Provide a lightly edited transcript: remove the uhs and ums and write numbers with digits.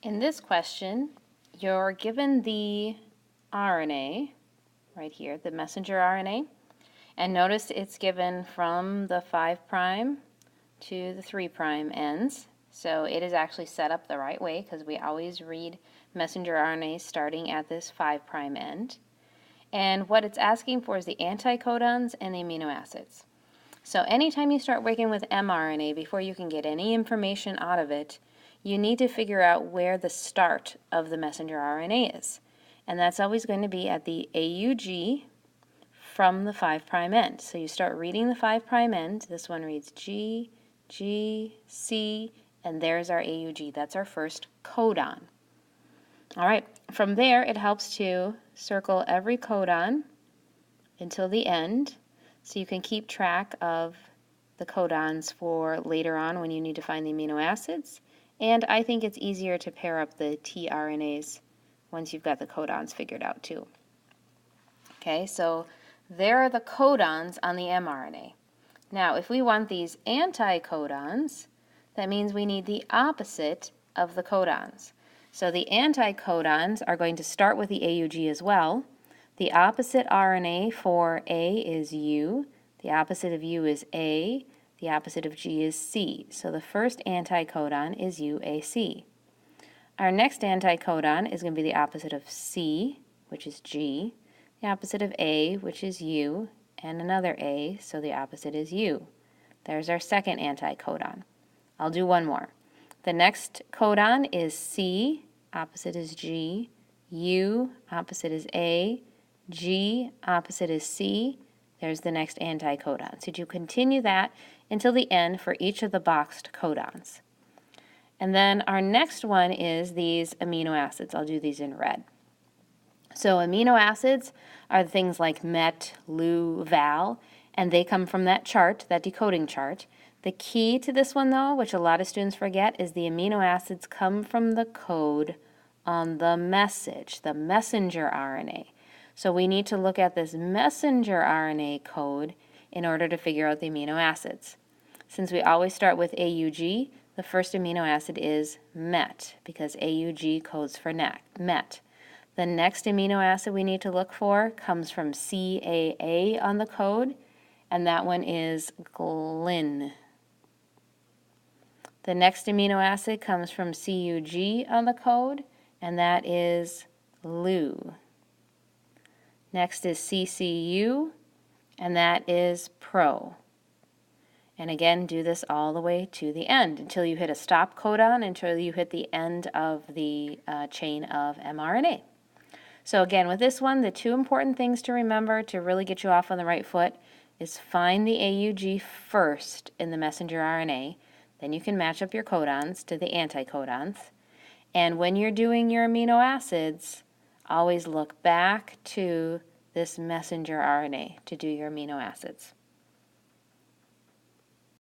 In this question, you're given the RNA, right here, the messenger RNA, and notice it's given from the 5' to the 3' ends. So it is actually set up the right way because we always read messenger RNA starting at this 5' end. And what it's asking for is the anticodons and the amino acids. So anytime you start working with mRNA, before you can get any information out of it, you need to figure out where the start of the messenger RNA is. And that's always going to be at the AUG from the 5' end. So you start reading the 5' end. This one reads G, G, C, and there's our AUG. That's our first codon. All right, from there it helps to circle every codon until the end, so you can keep track of the codons for later on when you need to find the amino acids. And I think it's easier to pair up the tRNAs once you've got the codons figured out too. Okay, so there are the codons on the mRNA. Now, if we want these anticodons, that means we need the opposite of the codons. So the anticodons are going to start with the AUG as well. The opposite RNA for A is U, the opposite of U is A, the opposite of G is C. So the first anticodon is UAC. Our next anticodon is going to be the opposite of C, which is G, the opposite of A, which is U, and another A, so the opposite is U. There's our second anticodon. I'll do one more. The next codon is C, opposite is G, U, opposite is A, G, opposite is C. There's the next anticodon. So you continue that until the end for each of the boxed codons. And then our next one is these amino acids. I'll do these in red. So amino acids are things like MET, LU, VAL, and they come from that chart, that decoding chart. The key to this one, though, which a lot of students forget, is the amino acids come from the code on the message, the messenger RNA. So we need to look at this messenger RNA code in order to figure out the amino acids. Since we always start with AUG, the first amino acid is MET, because AUG codes for MET. The next amino acid we need to look for comes from CAA on the code, and that one is glin. The next amino acid comes from CUG on the code, and that is LU. Next is CCU, and that is pro. And again, do this all the way to the end until you hit a stop codon, until you hit the end of the chain of mRNA. So again, with this one, the two important things to remember to really get you off on the right foot is find the AUG first in the messenger RNA. Then you can match up your codons to the anticodons. And when you're doing your amino acids, always look back to this messenger RNA to do your amino acids.